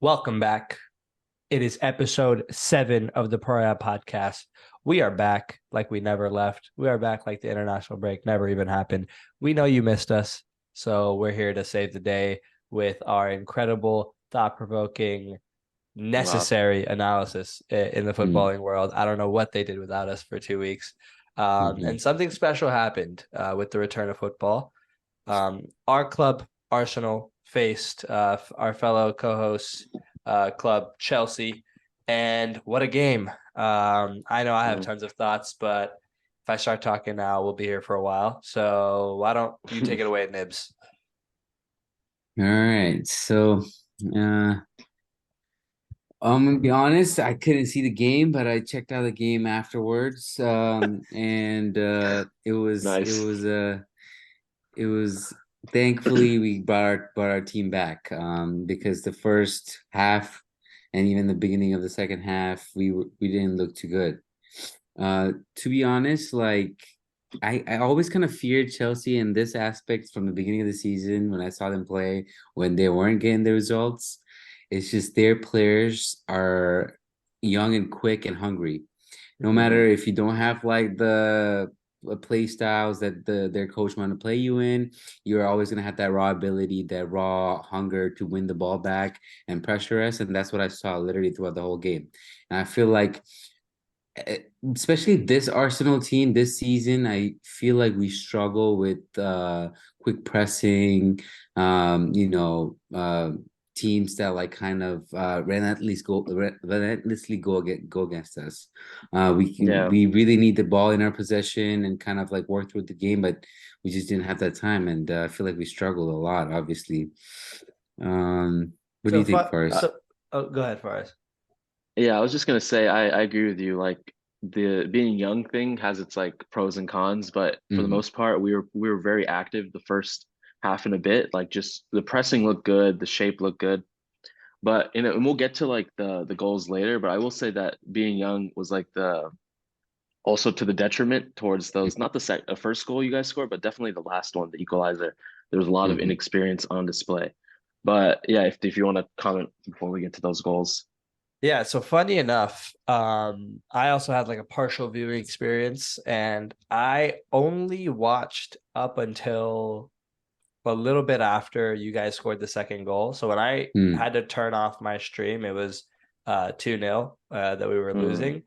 Welcome back. It is episode 7 of the Pariah podcast. We are back like we never left. We are back like the international break never even happened. We know you missed us, so we're here to save the day with our incredible, thought-provoking, Wow. necessary analysis in the Mm, footballing world. I don't know what they did without us for 2 weeks. hmm And something special happened with the return of football. Our club, Arsenal, faced our fellow co-hosts club, Chelsea, and what a game! I know I have mm. tons of thoughts, but if I start talking now, we'll be here for a while. So why don't you take it away, Nibs? All right. Uh, I'm gonna be honest. I couldn't see the game, but I checked out the game afterwards. And Nice. it was. Thankfully, we brought our team back. Because the first half, and even the beginning of the second half, we didn't look too good. To be honest, like I always kind of feared Chelsea in this aspect from the beginning of the season when I saw them play when they weren't getting the results. It's just their players are young and quick and hungry. No Hmm. matter if you don't have like the play styles that their coach want to play you in, you're always gonna have that raw ability, that raw hunger to win the ball back and pressure us, and that's what I saw literally throughout the whole game. And I feel like eh, especially this Arsenal team this season, I feel like we struggle with quick pressing, teams that like kind of relentlessly go against us. Yeah. We really need the ball in our possession and kind of like work through the game, but we just didn't have that time, and I feel like we struggled a lot, obviously. What do So, you think, Faris? go ahead, Faris. Yeah, I was just gonna say I agree with you. Like the being young thing has its like pros and cons, but for the Hmm most part, we were very active the first half and a bit. Like just the pressing looked good, the shape looked good. But and we'll get to like the goals later, but I will say that being young was like the also to the detriment towards those not the first goal you guys scored, but definitely the last one, the equalizer. There was a lot of hmm inexperience on display. But yeah, if you want to comment before we get to those goals. Yeah, so funny enough, I also had like a partial viewing experience, and I only watched up until a little bit after you guys scored the second goal. So when I had to turn off my stream, it was 2-0 that we were Mm. losing.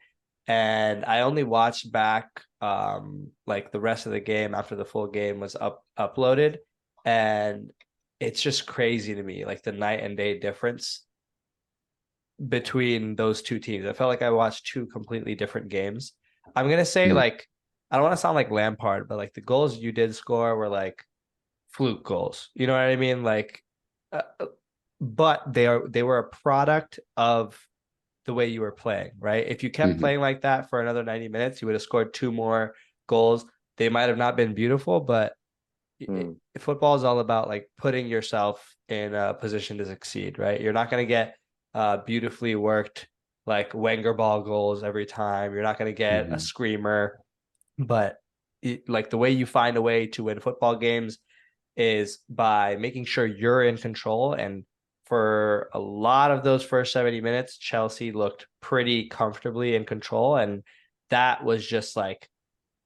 And I only watched back like the rest of the game after the full game was uploaded. And it's just crazy to me, like the night and day difference between those two teams. I felt like I watched two completely different games. I'm gonna say like I don't want to sound like Lampard, but like the goals you did score were like fluke goals. You know what I mean? Like, uh, but they were a product of the way you were playing, right? If you kept hmm playing like that for another 90 minutes, you would have scored two more goals. They might have not been beautiful, but Mm. football is all about like putting yourself in a position to succeed, right? You're not going to get beautifully worked like Wenger ball goals every time. You're not going to get a hmm screamer, but like the way you find a way to win football games is by making sure you're in control. And for a lot of those first 70 minutes, Chelsea looked pretty comfortably in control. And that was just like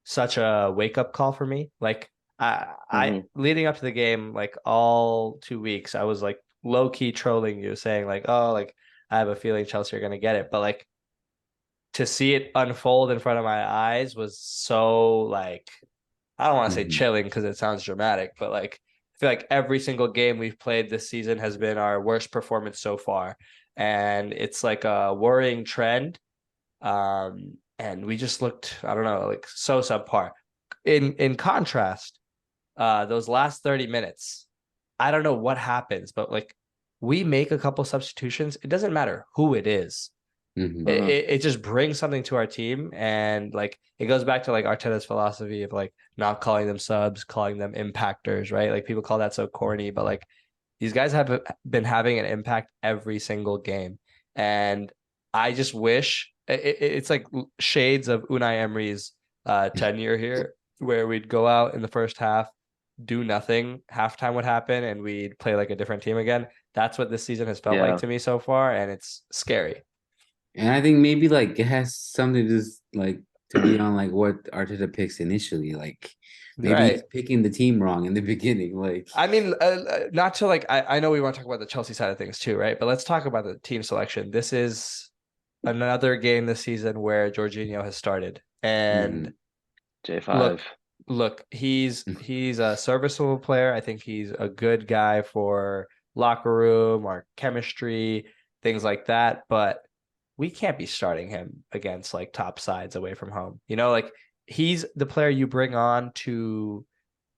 such a wake up call for me. Like I Hmm. leading up to the game, like all 2 weeks, I was like low key trolling you, saying like, oh, like I have a feeling Chelsea are gonna get it. But like to see it unfold in front of my eyes was so like I don't want to say hmm chilling because it sounds dramatic, but like I feel like every single game we've played this season has been our worst performance so far. And it's like a worrying trend. And we just looked, I don't know, like so subpar. In contrast, those last 30 minutes, I don't know what happens, but like we make a couple substitutions. It doesn't matter who it is, hmm it just brings something to our team, and like it goes back to like Arteta's philosophy of like not calling them subs, calling them impactors, right? Like people call that so corny, but like these guys have been having an impact every single game, and I just wish it's like shades of Unai Emery's tenure here, where we'd go out in the first half, do nothing, halftime would happen, and we'd play like a different team again. That's what this season has felt like Yeah. to me so far, and it's scary. And I think maybe like it has something to like to be on like what Arteta picks initially. Like maybe Right. he's picking the team wrong in the beginning. Like I mean, not to like, I know we want to talk about the Chelsea side of things too, right? But let's talk about the team selection. This is another game this season where Jorginho has started. And mhm. J5. look, look, he's a serviceable player. I think he's a good guy for locker room or chemistry, things like that. But we can't be starting him against like top sides away from home. Like he's the player you bring on to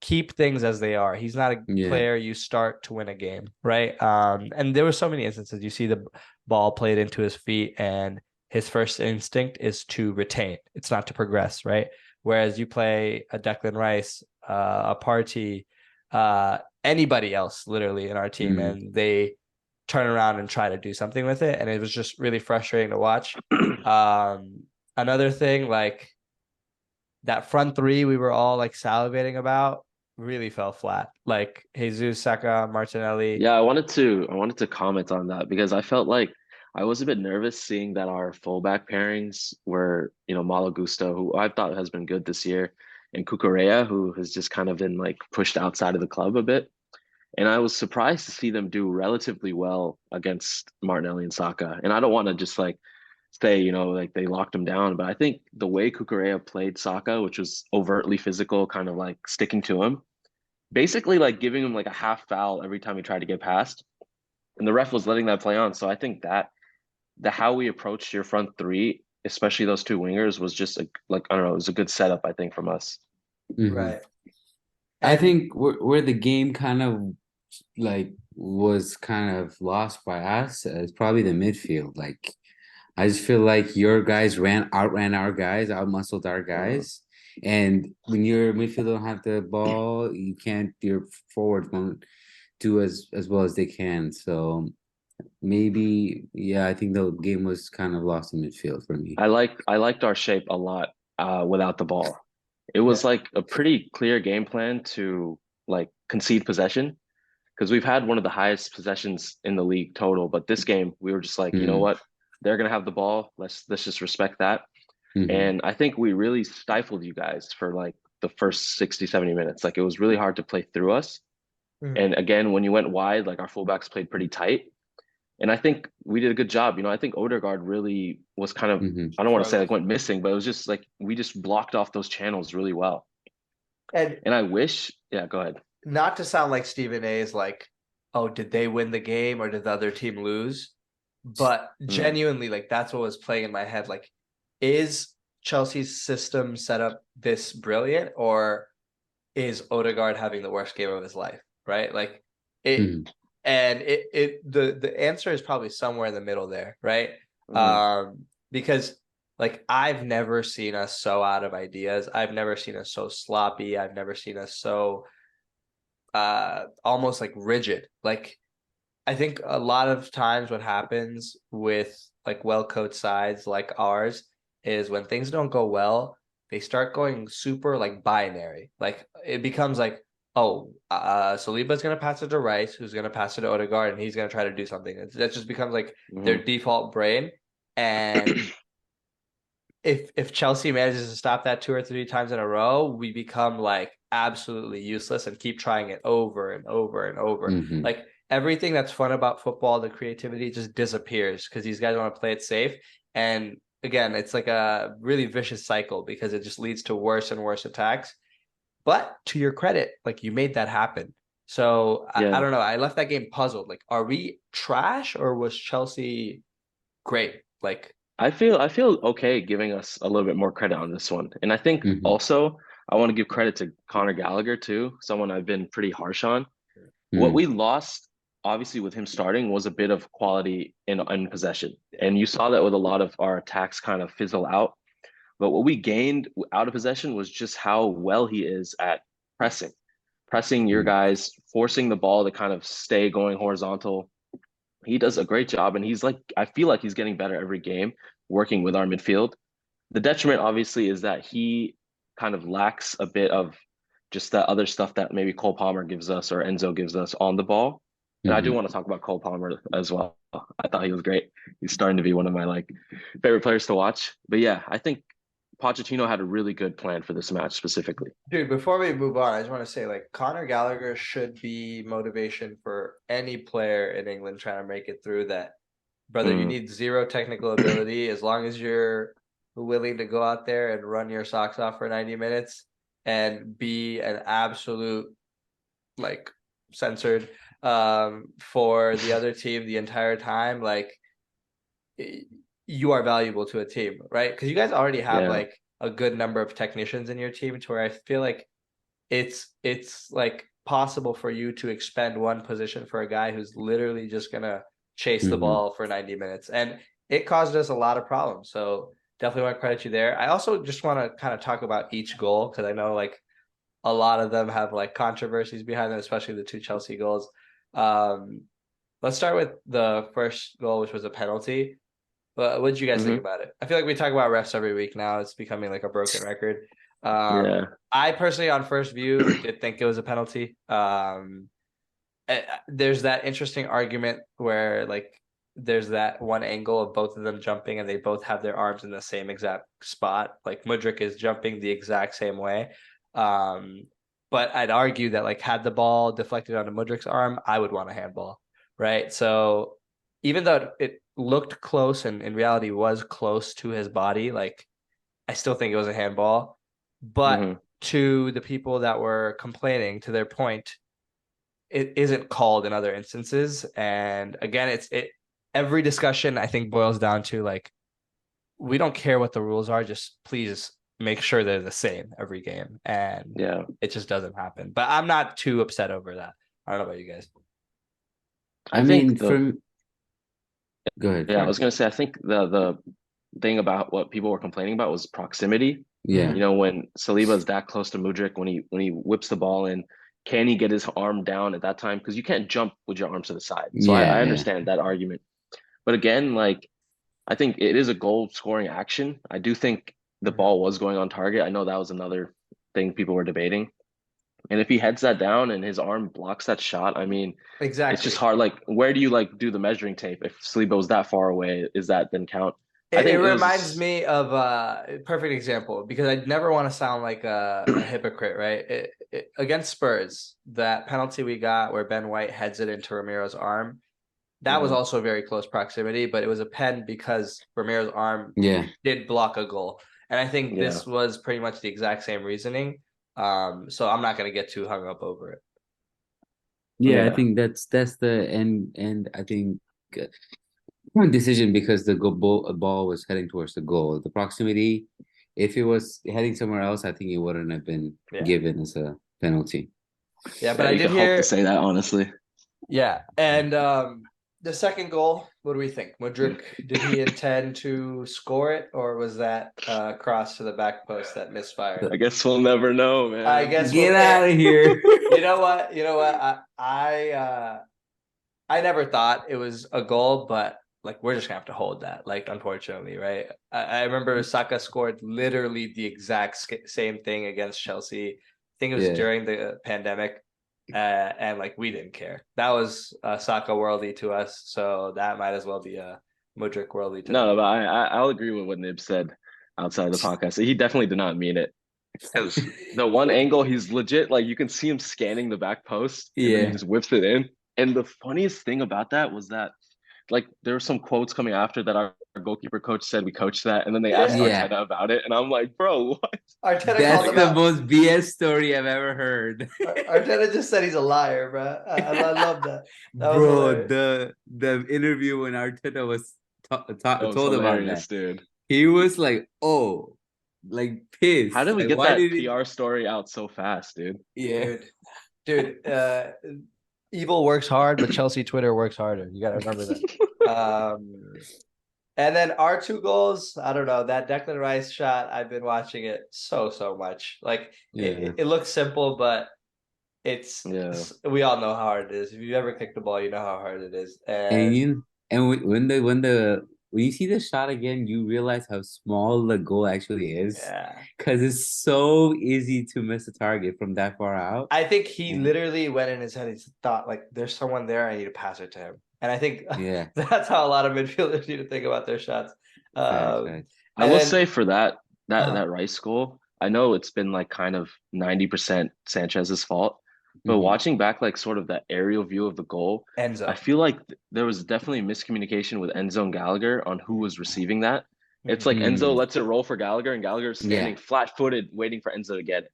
keep things as they are. He's not a Yeah. player you start to win a game, right? And there were so many instances you see the ball played into his feet, and his first instinct is to retain. It's not to progress, right? Whereas you play a Declan Rice, a Party, anybody else, literally in our team, Mm. and they turn around and try to do something with it, and it was just really frustrating to watch. Another thing, like that front three we were all like salivating about really fell flat. Like Jesus, Saka, Martinelli. Yeah, I wanted to comment on that because I felt like I was a bit nervous seeing that our fullback pairings were, Malo Gusto, who I thought has been good this year, and Cucurella, who has just kind of been like pushed outside of the club a bit. And I was surprised to see them do relatively well against Martinelli and Saka. And I don't want to just like say, like they locked him down, but I think the way Cucurella played Saka, which was overtly physical, kind of like sticking to him, basically like giving him like a half foul every time he tried to get past, and the ref was letting that play on. So I think that the how we approached your front three, especially those two wingers, was just like I don't know, it was a good setup I think from us. Mhm. Right. I And think where the game kind of like was kind of lost by us is probably the midfield. Like I just feel like your guys outran our guys, outmuscled our Uh, guys. And when your midfield don't have the ball, you can't your forwards won't do as well as they can. So maybe yeah, I think the game was kind of lost in midfield for me. I liked our shape a lot without the ball. It was yeah, like a pretty clear game plan to like concede possession because we've had one of the highest possessions in the league total, but this game we were just like, you know Mm, what? They're gonna have the ball. Let's just respect that. hmm And I think we really stifled you guys for like the first 60, 70 minutes. Like it was really hard to play through us. Mhm. And again, when you went wide, like our fullbacks played pretty tight. And I think we did a good job. I think Odegaard really was kind of, hmm I don't want to say like Struggled. went missing, but it was just like we just blocked off those channels really well. And And I wish, yeah, go ahead. not to sound like Stephen A is like, oh, did they win the game or did the other team lose? But Mm. genuinely, like that's what was playing in my head. Like, is Chelsea's system set up this brilliant, or is Odegaard having the worst game of his life? Right? Like it hmm and the answer is probably somewhere in the middle there, right? Mm. Because like I've never seen us so out of ideas. I've never seen us so sloppy. I've never seen us so almost like rigid. Like I think a lot of times what happens with like well coached sides like ours is when things don't go well, they start going super like binary. Like it becomes like, oh, Saliba's gonna pass it to Rice, who's gonna pass it to Odegaard, and he's gonna try to do something. That just becomes like their Mm. default brain. And if Chelsea manages to stop that two or three times in a row, we become like absolutely useless and keep trying it over and over and over. hmm Like everything that's fun about football, the creativity just disappears because these guys want to play it safe. And again, it's like a really vicious cycle because it just leads to worse and worse attacks. But to your credit, like you made that happen. So I Yeah. don't know. I left that game puzzled. Like, are we trash or was Chelsea great? Like, I feel okay giving us a little bit more credit on this one. And I think hmm also I want to give credit to Conor Gallagher too, someone I've been pretty harsh on. What mm we lost, obviously, with him starting was a bit of quality in possession. And you saw that with a lot of our attacks kind of fizzle out. But what we gained out of possession was just how well he is at pressing, pressing your mm guys, forcing the ball to kind of stay going horizontal. He does a great job. And he's like, I feel like he's getting better every game working with our midfield. The detriment, obviously, is that he kind of lacks a bit of just that other stuff that maybe Cole Palmer gives us or Enzo gives us on the ball. And I do Mhm. want to talk about Cole Palmer as well. I thought he was great. He's starting to be one of my like favorite players to watch. But yeah, I think Pochettino had a really good plan for this match specifically. Dude, before we move on, I just want to say like Conor Gallagher should be motivation for any player in England trying to make it through that. Brother, you Mm, need zero technical ability as long as you're willing to go out there and run your socks off for 90 minutes and be an absolute like censored for the other team the entire time. Like you are valuable to a team, right? Because you guys already have yeah, like a good number of technicians in your team to where I feel like it's like possible for you to expend one position for a guy who's literally just gonna chase the Mhm. ball for 90 minutes. And it caused us a lot of problems. So definitely want to credit you there. I also just want to kind of talk about each goal because I know like a lot of them have like controversies behind them, especially the two Chelsea goals. Um, let's start with the first goal, which was a penalty. What did you guys think hmm about it? I feel like we talk about refs every week now. It's becoming like a broken record. yeah, I personally, on first view, did think it was a penalty. There's that interesting argument where like there's that one angle of both of them jumping and they both have their arms in the same exact spot. Like Mudryk is jumping the exact same way. Um, but I'd argue that like had the ball deflected onto Mudryk's arm, I would want a handball, right? So even though it looked close and in reality was close to his body, like I still think it was a handball. But hmm to the people that were complaining, to their point, it isn't called in other instances. And again, it every discussion I think boils down to like we don't care what the rules are, just please make sure they're the same every game. And yeah. it just doesn't happen. But I'm not too upset over that. I don't know about you guys. I I mean, think the from go ahead, Yeah, I was Farah. gonna say I think the thing about what people were complaining about was proximity. Yeah, You know, when Saliba is that close to Mudryk, when he whips the ball in, can he get his arm down at that time? Because you can't jump with your arms to the side. So yeah, I yeah. understand that argument. But again, like I think it is a goal scoring action. I do think the Mhm. ball was going on target. I know that was another thing people were debating. And if he heads that down and his arm blocks that shot, I mean, it's just Exactly. hard. Like, where do you like do the measuring tape? If Saliba was that far away, is that then count? I It think it reminds was me of a perfect example because I never want to sound like a hypocrite, right? Against Spurs, that penalty we got where Ben White heads it into Ramiro's arm, that was Mhm. also very close proximity, but it was a pen because Ramiro's arm Yeah. did block a goal. And I think Yeah. this was pretty much the exact same reasoning. So I'm not going to get too hung up over it. Yeah, I Yeah. think that's the and I think wrong decision because the ball was heading towards the goal. The proximity, if it was heading somewhere else, I think it wouldn't have been Yeah. given as a penalty. Yeah. But Yeah, I you did could hope to hear, say that honestly. yeah. And the second goal, what do we think? Mudryk, did he intend to score it or was that cross to the back post that misfired? I guess we'll never know, I man. guess Get out of here. you know what? You know what? I never thought it was a goal, but like we're just gonna have to hold that. Like unfortunately, right? I remember Saka scored literally the exact same thing against Chelsea. I think it was Yeah. during the pandemic, and like we didn't care. That was Saka worldly to us, so that might as well be a Mudryk worldly to No, them. no, but I'll agree with what Nib said outside of the podcast. He definitely did not mean it. Because the one angle, he's legit, like you can see him scanning the back post and then he Yeah. just whips it in. And the funniest thing about that was that like there were some quotes coming after that our goalkeeper coach said we coached that, and then they asked Yeah, Yeah. Arteta about it, and I'm like, bro, what? Arteta called That's Like him the out. most BS story I've ever heard. Arteta just said he's a liar, bro. I love that. That was Bro, hilarious. the interview when Arteta was it was told about that, hilarious, dude. he was like, "Oh, like How pissed. did we Like, get why that did he?" PR story out so fast, dude? Yeah, Dude, evil works hard, but Chelsea Twitter works harder. You got to remember that. And then our two goals, I don't know, that Declan Rice shot, I've been watching it so much. Like yeah. it looks simple, but Yeah. we all know how hard it is. If you ever kick the ball, you know how hard it is. And And you and when the when you see the shot again, you realize how small the goal actually is. Yeah. Because it's so easy to miss a target from that far out. I think he And literally went in his head. He thought like, "There's someone there. I need to pass it to him." And I think yeah, that's how a lot of midfielders need to think about their shots. facts, Um, facts. I and will then say for uh, that Rice goal, I know it's been like kind of 90% Sanchez's fault, but Hmm. watching back like sort of that aerial view of the goal, I Enzo. feel like there was definitely miscommunication with Enzo and Gallagher on who was receiving that. It's Mhm. like Enzo Mm, lets it roll for Gallagher, and Gallagher's yeah, standing flat-footed waiting for Enzo to get it.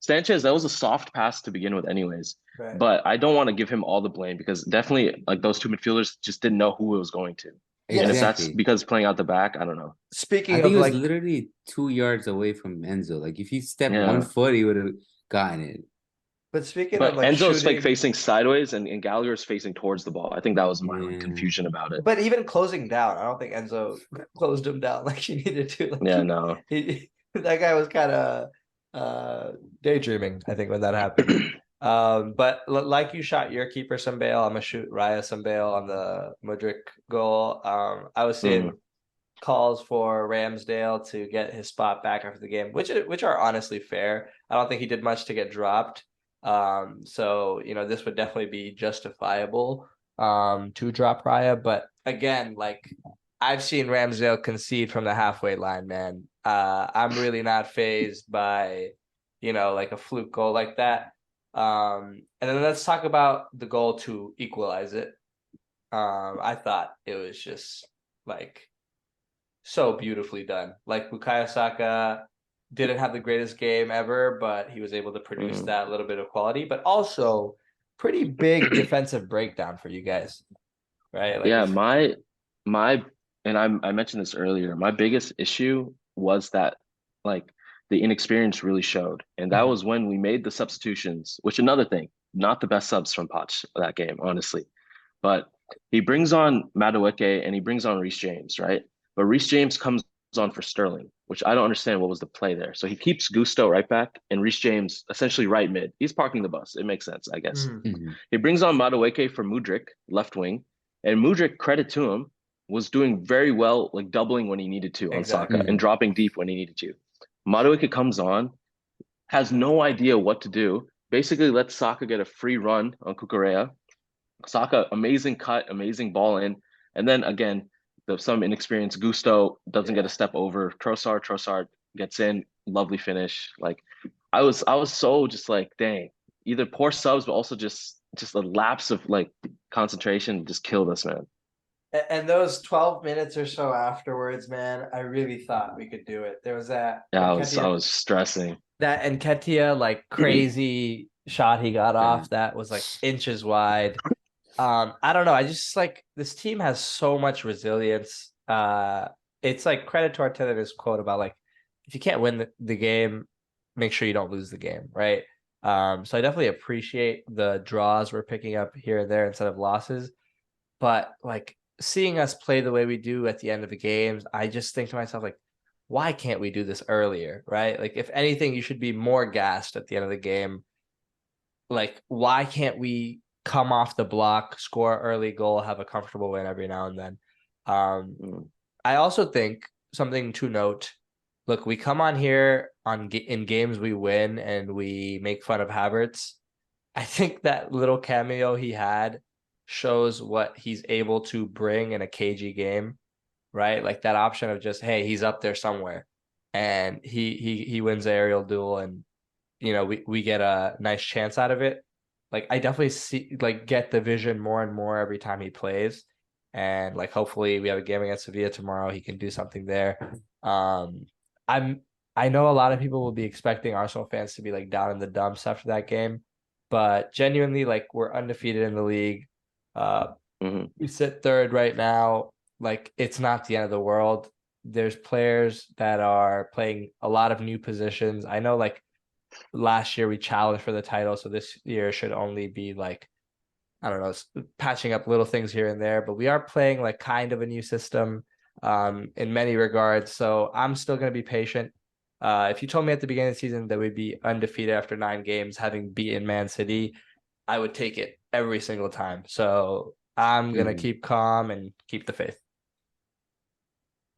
Sanchez, that was a soft pass to begin with, anyways. Right. But I don't want to give him all the blame because definitely like those two midfielders just didn't know who it was going to. And if Yes. that's exactly. because playing out the back, I don't know. I Speaking think of it was like, literally 2 yards away from Enzo. Like if he stepped one Yeah. foot, he would have gotten it. but speaking of But like Enzo's like shooting, facing sideways and Gallagher's facing towards the ball. I think that was my like Yeah. confusion about it. but even closing down, I don't think Enzo closed him down like he needed to. Like Yeah, no. he that guy was kind of daydreaming, I think, when that happened. But like you shot your keeper some bail, I'm gonna shoot Raya some bail on the Mudryk goal. I was seeing Mm, calls for Ramsdale to get his spot back after the game, which are honestly fair. I don't think he did much to get dropped. So this would definitely be justifiable to drop Raya. But again, like I've seen Ramsdale concede from the halfway line, man. I'm really not phased by, like a fluke goal like that. And then let's talk about the goal to equalize it. I thought it was just like so beautifully done. Like Bukayo Saka didn't have the greatest game ever, but he was able to produce mm. that little bit of quality, but also pretty big defensive breakdown for you guys, right? Like Yeah, if my and I mentioned this earlier. My biggest issue was that like the inexperience really showed. And that Mhm. was when we made the substitutions, which another thing, not the best subs from Poch that game, honestly. But he brings on Madueke and he brings on Reece James, right? But Reece James comes on for Sterling, which I don't understand what was the play there. So he keeps Gusto right back and Reece James essentially right mid. He's parking the bus. It makes sense, I guess. Mhm. Mhm. He brings on Madueke for Mudryk, left wing, and Mudryk, credit to him, was doing very well, like doubling when he needed to on Saka Exactly. and Mhm. dropping deep when he needed to. Madueke comes on, has no idea what to do, basically lets Saka get a free run on Kukurea. Saka, amazing cut, amazing ball in. And then again, some inexperienced Gusto doesn't get a Yeah. step over. Trossard gets in, lovely finish. Like I was so just like, dang, either poor subs, but also just a lapse of like concentration just killed us, man. And those 12 minutes or so afterwards, man, I really thought we could do it. There was that Yeah, I Nketiah, was stressing. like crazy shot he got Yeah. off that was like inches wide. I don't know. I just like this team has so much resilience. It's like credit to Arteta his quote about like if you can't win the game, make sure you don't lose the game, right? So I definitely appreciate the draws we're picking up here and there instead of losses. But like seeing us play the way we do at the end of the games, I just think to myself like, why can't we do this earlier, right? Like if anything, you should be more gassed at the end of the game. Like why can't we come off the block, score an early goal, have a comfortable win every now and then? Um, Mm. I also think something to note. Look, we come on here in games we win and we make fun of Havertz. I think that little cameo he had shows what he's able to bring in a cagey game, right? Like that option of just, hey, he's up there somewhere, and he wins the aerial duel, and we get a nice chance out of it. Like I definitely see like get the vision more and more every time he plays. And like hopefully we have a game against Sevilla tomorrow. He can do something there. Um I'm I know a lot of people will be expecting Arsenal fans to be like down in the dumps after that game, but genuinely like we're undefeated in the league. Uh Hmm. we sit third right now. Like it's not the end of the world. There's players that are playing a lot of new positions. I know like last year we challenged for the title, so this year should only be like I don't know, patching up little things here and there. But we are playing like kind of a new system in many regards. So I'm still going to be patient. If you told me at the beginning of the season that we'd be undefeated after 9 games, having beaten Man City, I would take it every single time. So I'm gonna Mhm. keep calm and keep the faith.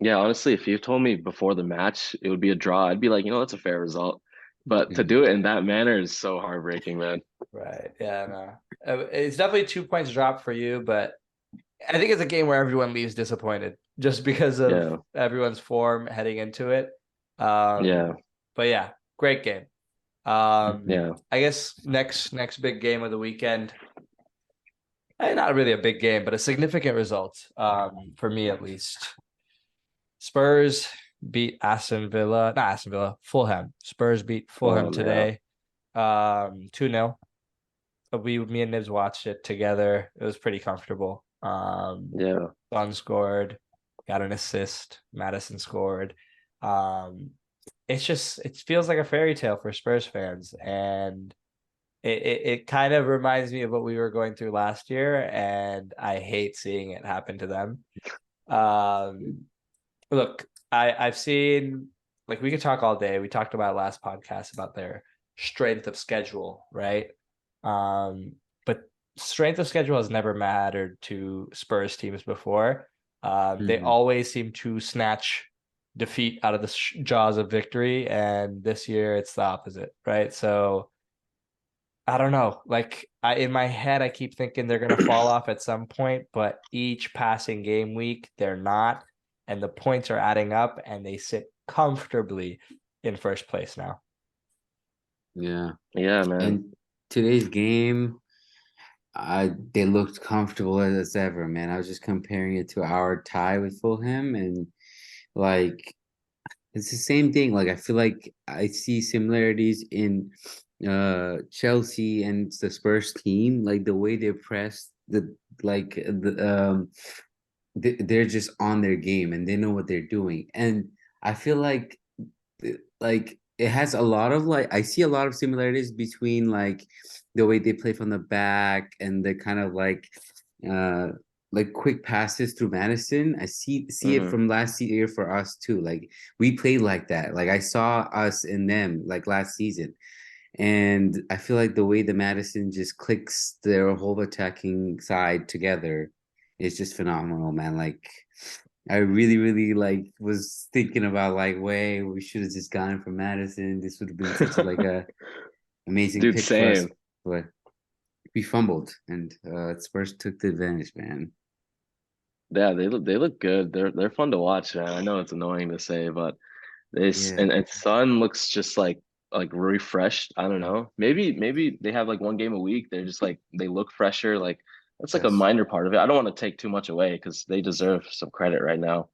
Yeah, honestly, if you told me before the match it would be a draw, I'd be like, that's a fair result. But to Mhm. do it in that manner is so heartbreaking, man. Right. Yeah, no. It's definitely 2 points drop for you, but I think it's a game where everyone leaves disappointed just because of Yeah, everyone's form heading into it. Um, yeah, but yeah, great game. yeah. I guess next big game of the weekend. Not really a big game, but a significant result. For me at least. Spurs beat Aston Villa, not Aston Villa, Fulham. Spurs beat Fulham Fulham, yeah, today. 2-0. Me and Nibs watched it together. It was pretty comfortable. yeah, Son scored, got an assist. Madison scored. Um, it feels like a fairy tale for Spurs fans, and it kind of reminds me of what we were going through last year, and I hate seeing it happen to them. Um, Look, I've seen like we could talk all day. We talked about last podcast about their strength of schedule, right? But strength of schedule has never mattered to Spurs teams before. They Mhm. always seem to snatch defeat out of the jaws of victory, and this year it's the opposite, right? So I don't know. Like in my head, I keep thinking they're gonna fall off at some point, but each passing game week, they're not, and the points are adding up, and they sit comfortably in first place now. Yeah. yeah, man. And today's game, they looked comfortable as ever, man. I was just comparing it to our tie with Fulham, and like it's the same thing. Like I feel like I see similarities in Chelsea and the Spurs team, like the way they press they're just on their game and they know what they're doing. And I feel like it has a lot of like I see a lot of similarities between like the way they play from the back and the kind of uh like quick passes through Madison. I see it Hmm. from last year for us too. Like we played like that. Like I saw us in them like last season. And I feel like the way the Madison just clicks their whole attacking side together is just phenomenal, man. Like I really, really like was thinking about like, way we should have just gone for Madison. This would have been such a like a amazing Dude, pick for us, same. but we fumbled and Spurs took the advantage, man. Yeah, they look good. They're fun to watch, man. I know it's annoying to say, but Yeah, and Sun looks just like refreshed. I don't know. Maybe they have like one game a week. They're just like they look fresher. Like that's like a that's minor part of it. I don't want to take too much away because they deserve some credit right now.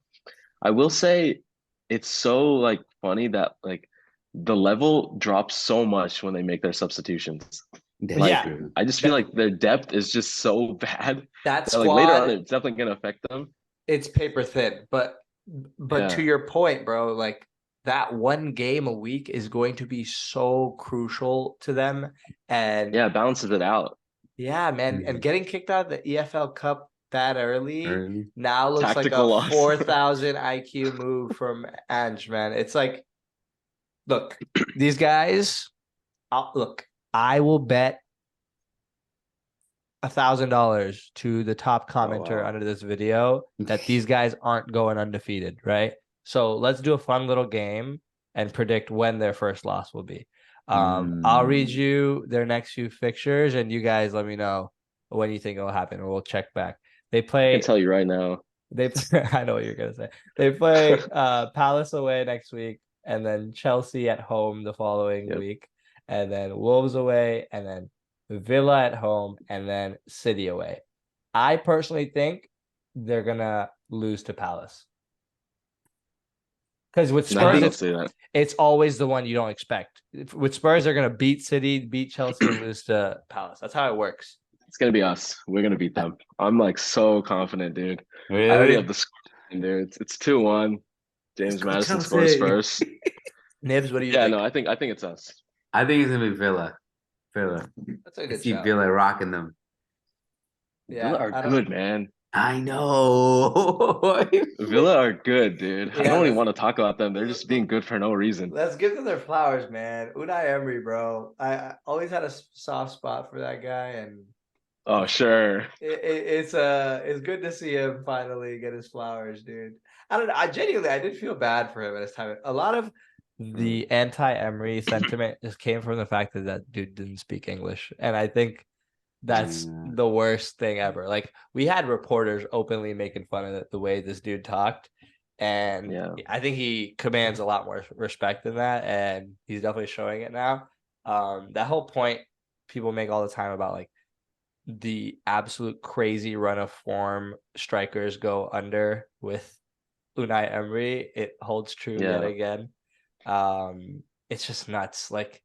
I will say it's so like funny that like the level drops so much when they make their substitutions. that's Yeah, Like true. I just feel that like their depth is just so bad that that like later on squad, it's definitely gonna affect them. it's paper thin. But to Yeah. your point, bro, like that one game a week is going to be so crucial to them. And Yeah, it balances it out. yeah, man. And Mhm. getting kicked out of the EFL Cup that early Early. now looks like Tactical a loss. 4,000 IQ move from Ange, man. It's like, look, these guys, look, I will bet $1,000 to the top Oh commenter wow. under this video that these guys aren't going undefeated, right? So let's do a fun little game and predict when their first loss will be. I'll read Mm. you their next few fixtures, and you guys let me know when you think it'll happen, and we'll check back. They I can play. tell you right now. They. I know what you're gonna say. They play Palace away next week, and then Chelsea at home the following Yep. week, and then Wolves away, and then Villa at home, and then City away. I personally think they're gonna lose to Palace because with No, I Spurs, don't I see that. it's always the one you don't expect. With Spurs, they're gonna beat City, beat Chelsea, and lose to Palace. That's how it works. It's gonna be us. We're gonna beat them. I'm like so confident, dude. I already have really the score, dude. It's 2-1. let's James go Madison scores Chelsea. first. Nibs, what do you Yeah, no, think? I think it's us. I think it's gonna be Villa. Villa. That's a I good see shout. Villa rocking them. Villa Yeah, are I don't. good, man. I know. Villa are good, dude. I Yeah, don't even want to talk about them. They're just being good for no reason. let's give them their flowers, man. Unai Emery, bro. I always had a soft spot for that guy, and Oh, sure. It's good to see him finally get his flowers, dude. I don't know. I genuinely I did feel bad for him at his time. A lot of Mm, the anti-Emery sentiment just came from the fact that that dude didn't speak English, and I think that's Yeah. the worst thing ever. Like we had reporters openly making fun of the way this dude talked, and yeah. I think he commands a lot more respect than that, and he's definitely showing it now. That whole point people make all the time about like the absolute crazy run of form strikers go under with Unai Emery, it holds true yet Yeah. again. It's just nuts. Like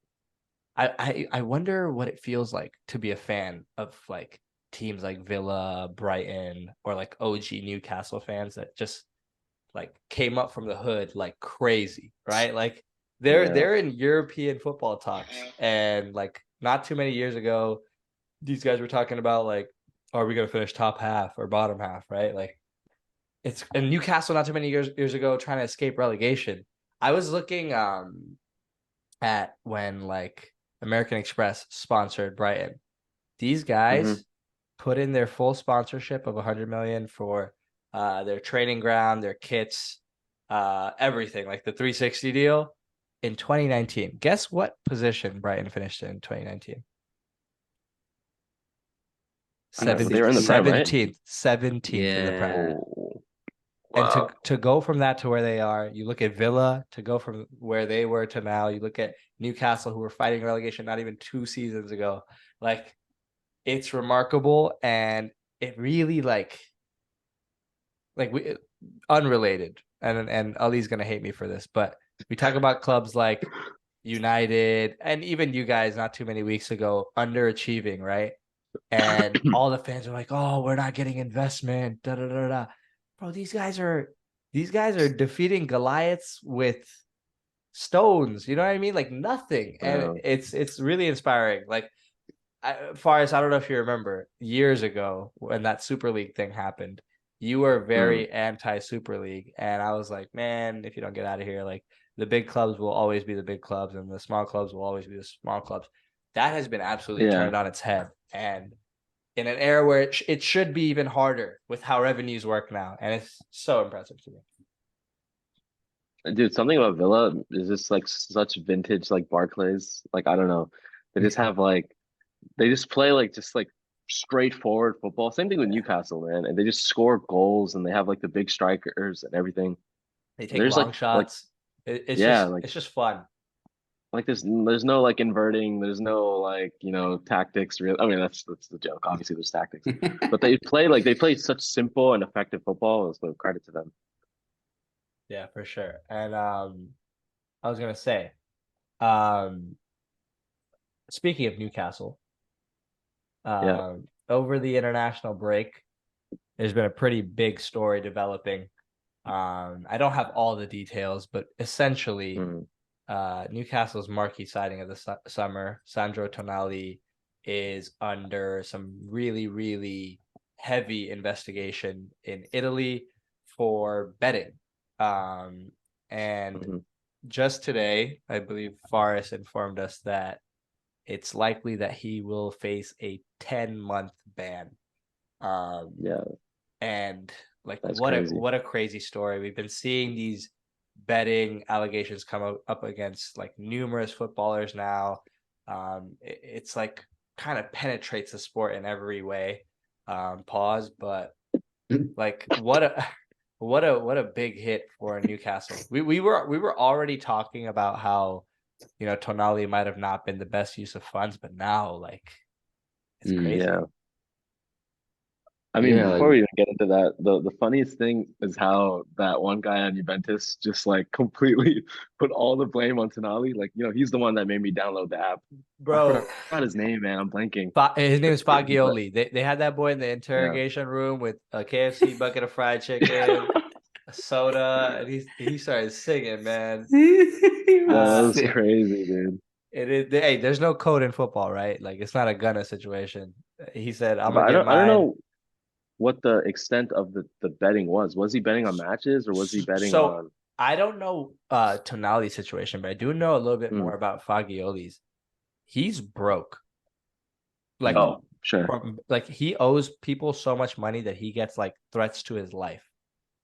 I wonder what it feels like to be a fan of like teams like Villa, Brighton, or like OG Newcastle fans that just like came up from the hood like crazy, right? Like Yeah. they're in European football talks, and like not too many years ago, these guys were talking about like, are we gonna finish top half or bottom half, right? Like it's in Newcastle not too many years ago trying to escape relegation. I was looking at when like American Express sponsored Brighton. These Hmm. guys put in their full sponsorship of 100 million for their training ground, their kits, everything, like the 360 deal in 2019. Guess what position Brighton finished in 2019? I don't know. They were in the Prem, right? 17th in the Prem. Yeah. Oh, And wow. to go from that to where they are, you look at Villa to go from where they were to now. You look at Newcastle, who were fighting relegation not even 2 seasons ago. Like it's remarkable, and it really like we unrelated. And Ali's gonna hate me for this, but we talk about clubs like United and even you guys not too many weeks ago underachieving, right? And all the fans are like, "Oh, we're not getting investment." Da da da da. Bro, these guys are defeating Goliaths with stones. You know what I mean? Like nothing, and Yeah. it's really inspiring. Like, Faris, I don't know if you remember years ago when that Super League thing happened. You were Mm, very anti Super League, and I was like, man, if you don't get out of here, like the big clubs will always be the big clubs, and the small clubs will always be the small clubs. That has been absolutely yeah. turned on its head, and in an era where it should be even harder with how revenues work now, and it's so impressive to me. Dude, something about Villa is just like such vintage like Barclays. Like I don't know. They just have like they just play like just like straightforward football. Same thing with Yeah, Newcastle, man. And they just score goals and they have like the big strikers and everything. they And take there's long like shots. It's yeah, just it's just fun. there's no like inverting, there's no like, tactics real. I mean that's the joke. Obviously there's tactics. But they play such simple and effective football, so credit to them. Yeah, for sure. And I was gonna say, um, speaking of Newcastle, Yeah. over the international break, there's been a pretty big story developing. I don't have all the details, but essentially, Mm, Newcastle's marquee signing of the summer, Sandro Tonali, is under some really, really heavy investigation in Italy for betting. And mhm. just today, I believe Faris informed us that it's likely that he will face a 10-month ban. Um, Yeah, and like that's crazy. what a crazy story. We've been seeing these betting allegations come up against like numerous footballers now. It's like kind of penetrates the sport in every way. Pause, but like what a what a big hit for Newcastle. We were already talking about how Tonali might have not been the best use of funds, but now like it's Mm. crazy. Yeah. I mean, Yeah, before like we even get into that, the funniest thing is how that one guy on Juventus just like completely put all the blame on Tonali. Like, he's the one that made me download the app. I Bro, forgot his name, man. I'm blanking. His name is But Fagioli. They had that boy in the yeah. interrogation room with a KFC bucket of fried chicken, a soda, and he started singing, man. he Yeah, that was Uh was sick. crazy, dude. it is hey, there's no code in football, right? Like it's not a Gunna situation. He said, I'm But gonna get I don't mine. know what the extent of the betting was. Was he betting on matches or was he betting So on I don't know Tonali's situation, but I do know a little bit hmm, more about Fagioli's. He's broke. Like no. Sure. Like he owes people so much money that he gets like threats to his life.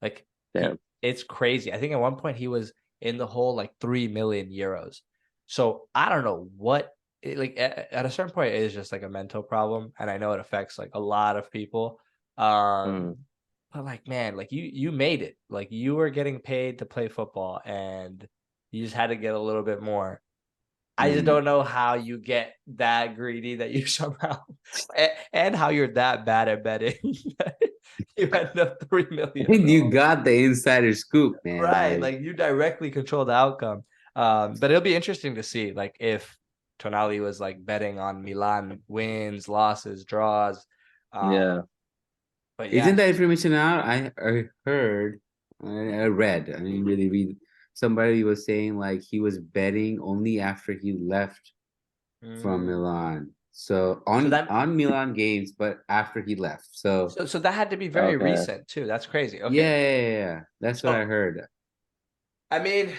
Like Damn. it's crazy. I think at one point he was in the hole like 3 million euros. So I don't know what like at a certain point it is just like a mental problem, and I know it affects like a lot of people. Mm. But like man, like you made it. Like you were getting paid to play football, and you just had to get a little bit more. I just Mm. don't know how you get that greedy that you somehow and how you're that bad at betting. You end up 3 million in And the you hole. got the insider scoop, man. Right. Like, Like you directly control the outcome. But it'll be interesting to see like if Tonali was like betting on Milan wins, losses, draws. Yeah. But isn't yeah. that information out? I heard, I read. I didn't really read. Somebody was saying like he was betting only after he left from Mm. Milan. So So on that Milan games, but after he left. So so that had to be very Okay. recent too. That's crazy. Okay. yeah. That's what I So heard. I mean,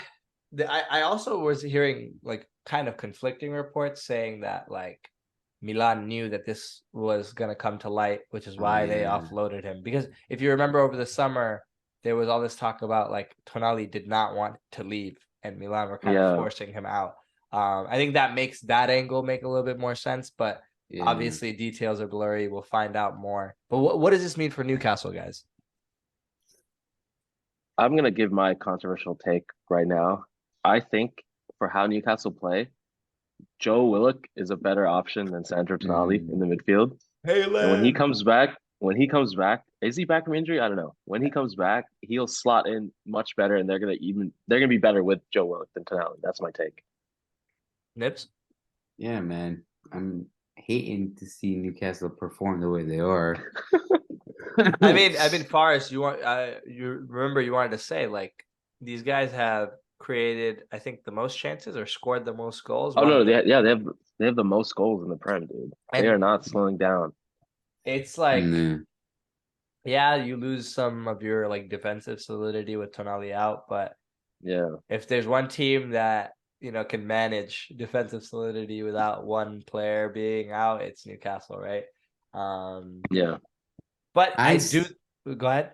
I also was hearing like kind of conflicting reports saying that like Milan knew that this was gonna come to light, which is Oh why they yeah, offloaded him. Because if you remember over the summer, there was all this talk about like Tonali did not want to leave, and Milan were kind of Yeah. forcing him out. I think that makes that angle make a little bit more sense, but yeah. obviously details are blurry. We'll find out more. But what does this mean for Newcastle, guys? I'm gonna give my controversial take right now. I think for how Newcastle play, Joe Willock is a better option than Sandro Tonali in Mm. the midfield. And Haaland. when he comes back, is he back from injury? I don't know. When he comes back, he'll slot in much better, and they're gonna be better with Joe Willock than Tonali. That's my take. Nips. Yeah, man. I'm hating to see Newcastle perform the way they are. I mean, Forrest, you remember you wanted to say like these guys have created, I think, the most chances or scored the most goals. Oh no, One, they have the most goals in the Prem, dude. They are and not slowing down. it's like, Nah. yeah, you lose some of your like defensive solidity with Tonali out, but Yeah, if there's one team that can manage defensive solidity without one player being out, it's Newcastle, right? Um, yeah. but I I do. s- Go ahead.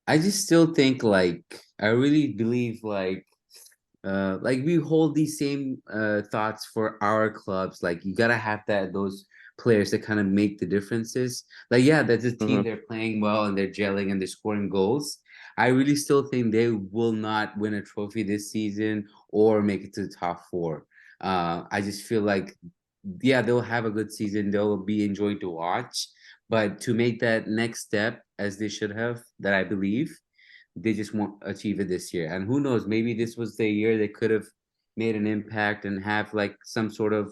I just still think like I really believe like we hold these same thoughts for our clubs. Like you gotta have those players that kind of make the differences. Like yeah, that's a team, Hmm. they're playing well and they're gelling and they're scoring goals. I really still think they will not win a trophy this season or make it to the top four. I just feel like yeah, they'll have a good season. They'll be enjoying to watch, but to make that next step as they should have, that I believe they just won't achieve it this year. And who knows, maybe this was the year they could have made an impact and have like some sort of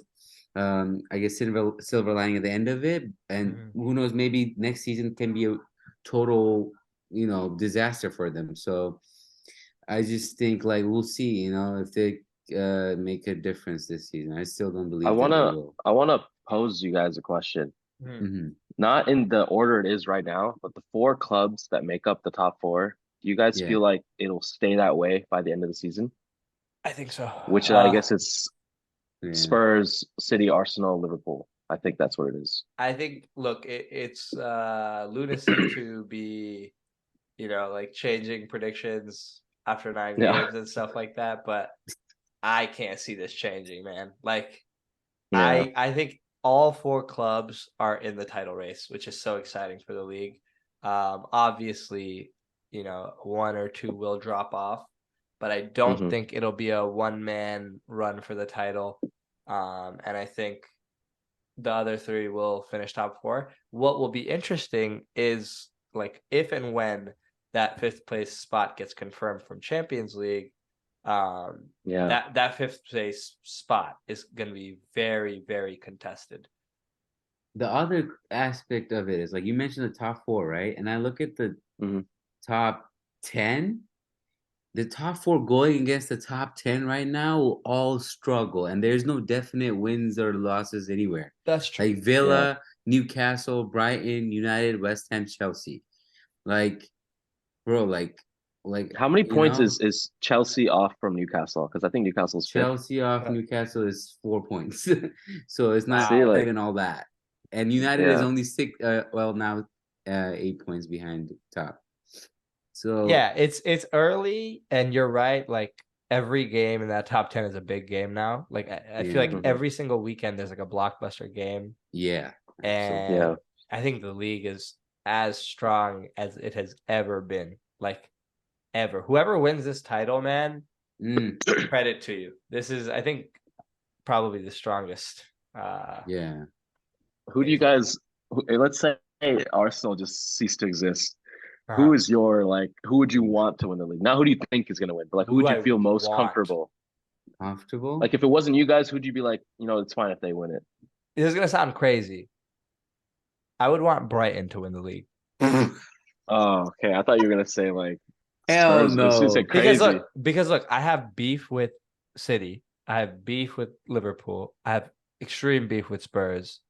I guess silver lining at the end of it. And Mhm. who knows, maybe next season can be a total, disaster for them. So I just think like we'll see, if they make a difference this season. I still don't I believe that they wanna will. I wanna pose you guys a question. Mhm. Hmm. Not in the order it is right now, but the four clubs that make up the top four, do you guys Yeah. feel like it'll stay that way by the end of the season? I think so. Which I guess it's Yeah. Spurs, City, Arsenal, Liverpool. I think that's what it is. I think, look, it's lunacy to be, like changing predictions after nine Yeah. games and stuff like that, but I can't see this changing, man. Like Yeah. I think all four clubs are in the title race, which is so exciting for the league. Obviously, one or two will drop off, but I don't Hmm. think it'll be a one man run for the title. And I think the other three will finish top four. What will be interesting is like if and when that fifth place spot gets confirmed from Champions League, Yeah. that fifth place spot is going to be very, very contested. The other aspect of it is like you mentioned the top four, right? And I look at the Hmm. top 10, the top four going against the top 10 right now will all struggle, and there's no definite wins or losses anywhere. That's true. Like Yeah. Villa, Newcastle, Brighton, United, West Ham, Chelsea. Like, bro, like How many you points know, is Chelsea off from Newcastle? Because I think Newcastle's fifth. Chelsea off Uh, Newcastle is 4 points. So it's not See, Wow. like even all that. and United is Yeah. only six. Well, now 8 points behind top. So Yeah, it's early, and you're right. Like every game in that top 10 is a big game now. Like I feel like yeah, Mhm. every single weekend there's like a blockbuster game, yeah, absolutely. and Yeah. I think the league is as strong as it has ever been. Like ever. Whoever wins this title, man, Mm, credit to you. This is, I think, probably the strongest. yeah. Who do you guys? Let's say Arsenal just cease to exist. Who uh, is your like? Who would you want to win the league? Not who do you think is going to win, but like who who would you I feel most want. comfortable? Comfortable. Like if it wasn't you guys, who'd you be like? It's fine if they win it. This is gonna sound crazy. I would want Brighton to win the league. Oh, okay. I thought you were gonna say like Hell Spurs. I was gonna say no. crazy. Because look, I have beef with City. I have beef with Liverpool. I have extreme beef with Spurs.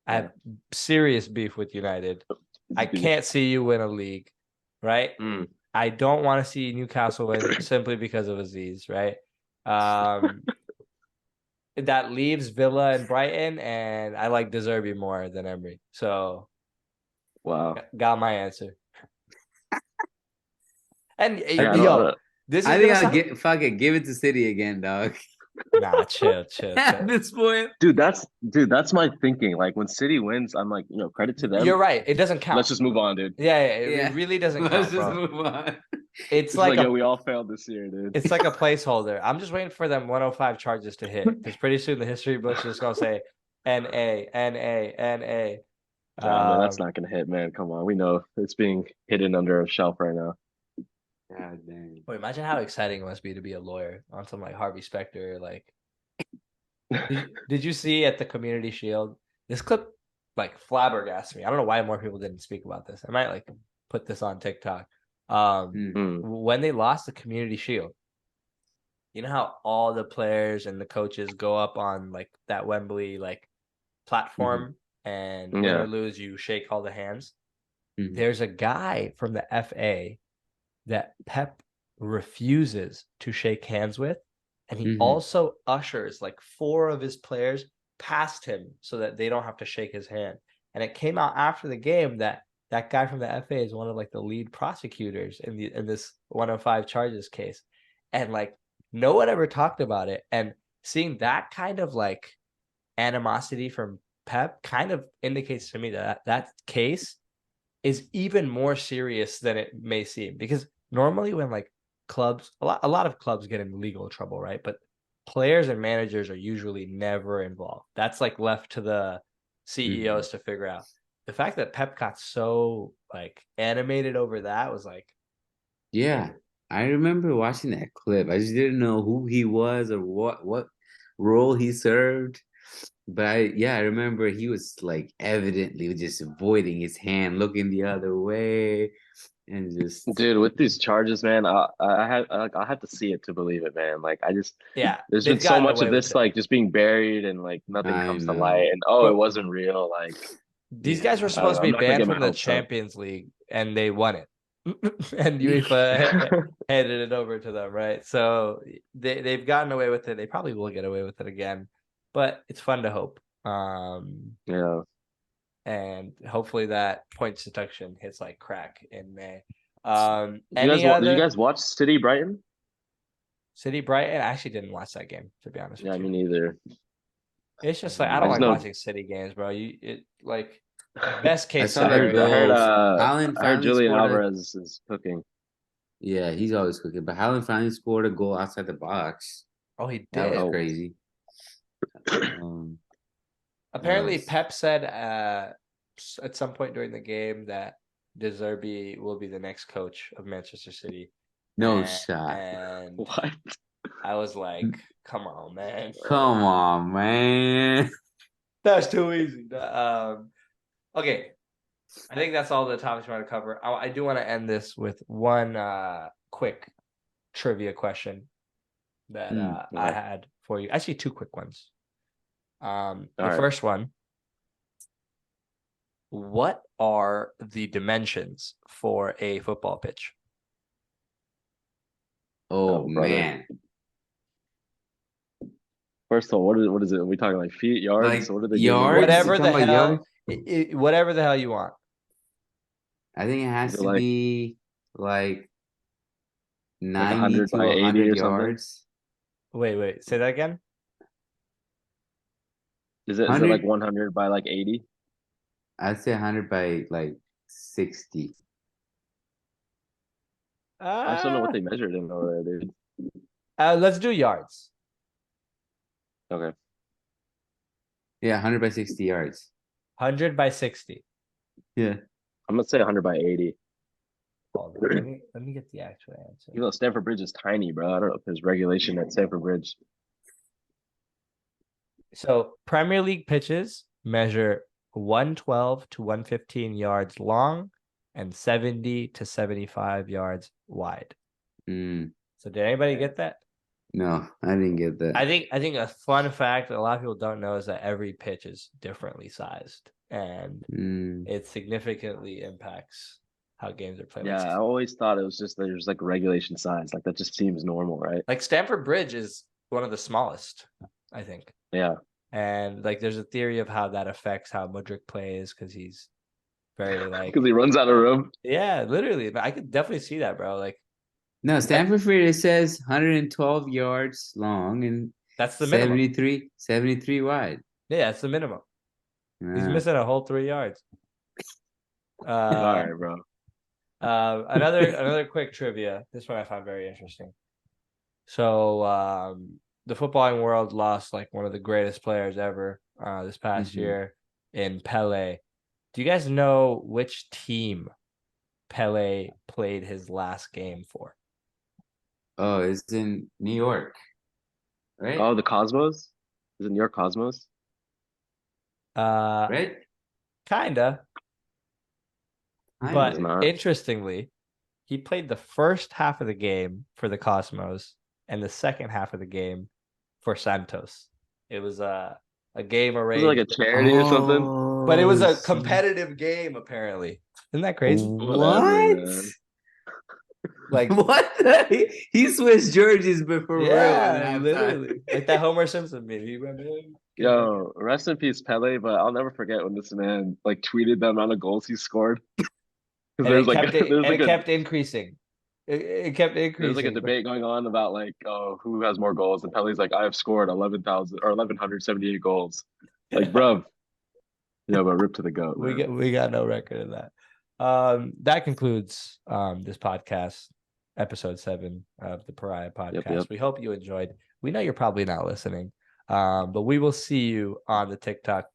I Yeah. have serious beef with United. I Beef. can't see you win a league, right? Mm. I don't want to see Newcastle win simply because of Aziz, right? That leaves Villa and Brighton, and I like De Zerbi more than Emery. So Wow. got my answer. And Yeah, I yo, don't. this is I think gonna I'll sound give it to City again, dog. nah, chill. At this point, Dude, that's my thinking. Like when City wins, I'm like, credit to You're them. right. It doesn't Let's count. just move on, dude. Yeah, it yeah. really doesn't Let's count, just bro. move on. It's It's like, like yo, a we all failed this year, dude. it's like a placeholder. I'm just waiting for them 105 charges to hit because pretty soon the history books are just gonna say NA, NA, NA. Nah, man, that's Um, not gonna hit, man. Come on, we know it's being hidden under a shelf right now. God dang. Wait, imagine how exciting it must be to be a lawyer on some like Harvey Specter. Like, did you see at the Community Shield? This clip like flabbergasted me. I don't know why more people didn't speak about this. I might like put this on TikTok. Mm. Mm. When they lost the Community Shield, you know how all the players and the coaches go up on like that Wembley like Mhm. platform, and win or Yeah. lose, you shake all the hands. Mhm. There's a guy from the FA that Pep refuses to shake hands with, and he Mhm. also ushers like four of his players past him so that they don't have to shake his hand. And it came out after the game that that guy from the FA is one of like the lead prosecutors in this 105 charges case, and like no one ever talked about it. And seeing that kind of like animosity from Pep kind of indicates to me that that case is even more serious than it may seem, because normally when like clubs, a lot of clubs get in legal trouble, right? But players and managers are usually never involved. That's like left to the Mhm. CEOs to figure out. The fact that Pep got so like animated over that was like, Yeah, I remember watching that clip. I just didn't know who he was or what role he served. But I remember he was like evidently just avoiding his hand, looking the other way, and just Dude, with these charges, man, I have to see it to believe it, man. Like yeah, there's been they've so gotten much of away with this it. like just being buried and like nothing I comes to light know. and oh, it But wasn't real. Like these guys were Yeah. I don't supposed know. to I'm be not gonna banned get my from the hopes up. Champions League, and they won it. And UEFA handed it over to them, right? So they've gotten away with it. They probably will get away with it again, but it's fun to hope. Yeah. And hopefully that points deduction hits like crack in May. Did Any you other guys watch City Brighton? City Brighton? I actually didn't watch that game, to be honest with Yeah, you. me neither. It's just like I I don't just like know watching City games, bro. Like best I case saw I the heard I heard scenario. goals. uh Haaland I heard finally Julian scored a Alvarez is cooking. yeah, he's always cooking. But Haaland finally scored a goal outside the box. Oh, he That was did. Oh, crazy. What Apparently, else? Pep said at some point during the game that De Zerbi will be the next coach of Manchester City, No shot. and what? I was like, "Come on, man, Come on, man. that's too easy." Okay, I think that's all the topics we want to cover. I do want to end this with one quick trivia question that I Okay. had for you. Actually, two quick ones. All The right. first one: what are the dimensions for a football pitch? Oh Oh, brother. man. First of all, what is it? Are we talking like feet, yards? Like What are they giving you? yards? You Whatever talking the about hell, yards? Whatever the hell you want. I think it Is has it to like be like 90 100 to by 80 100 or something? yards. Wait. Say that again. Is it like 100, 100 by like 80? I'd say 100 by like 60. I just don't know what Uh, they measured in over there, dude. let's do yards. Okay. Yeah, 100 by 60 yards. 100 by 60. Yeah. I'm gonna say 100 by 80. Hold on. Let me get the actual answer. You know, Stamford Bridge is tiny, bro. I don't know if there's regulation at Stamford Bridge. So Premier League pitches measure 112 to 115 yards long and 70 to 75 yards wide. Mm, So did anybody get that? no, I didn't get that. I think a fun fact that a lot of people don't know is that every pitch is differently sized and Mm, it significantly impacts how games are played. Yeah, I always thought it was just there's like regulation size. Like that just seems normal, right? Like Stamford Bridge is one of the smallest, I think. Yeah. And like there's a theory of how that affects how Mudryk plays because he's very Because like he runs out of room. yeah, literally. But I could definitely see that, bro. Like no, that, Stanford Bridge, it says 112 yards long and that's the minimum. 73 wide. Yeah, it's the minimum. He's Ah, missing a whole 3 yards. All Uh, right, bro. another quick trivia. This one I found very interesting. So the footballing world lost like one of the greatest players ever this past mhm. year in Pele. Do you guys know which team Pele played his last game for? Oh, it's in New York, right? Oh, the Cosmos? Is it New York Cosmos? Uh, Right? kinda. Kind It's But of. not. interestingly, he played the first half of the game for the Cosmos and the second half of the game for Santos. It was a game Was it like a arranged, charity or something? but it was Oh, a see. competitive game apparently. Isn't that crazy? Whatever, What? man. Like, What? He switched jerseys before real at yeah, halftime. literally. Like that Homer Simpson meme. You remember him? Getting like Yo, rest in peace, Pele. But I'll never forget when this man like tweeted the amount of goals he scored. Because and there's it like kept it there's and like it a kept increasing. It kept there's like a increasing. debate going on about like who has more goals, and Pele's like I have scored 11,000 or 1,178 goals. Like, bro, yeah, but rip to the goat, man. We got no record of that. That concludes this podcast, Ep.7 of the Pariah Yep, podcast. yep. We hope you enjoyed. We know you're probably not listening, but we will see you on the TikTok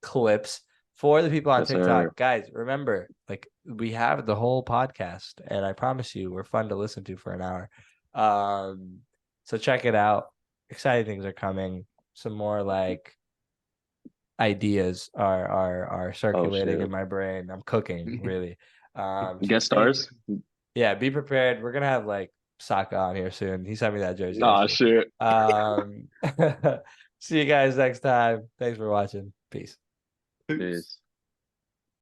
clips. For the people on Yes, sir. TikTok, guys, remember, like we have the whole podcast, and I promise you, we're fun to listen to for an hour. So check it out. Exciting things are coming. Some more like ideas are Oh circulating shit. in my brain. I'm cooking really. So Guest stay stars? yeah, be prepared. We're gonna have like Saka on here soon. He sent me that jersey Ah, yesterday. shit. Um see you guys next time. Thanks for watching. Peace. Peace. Peace.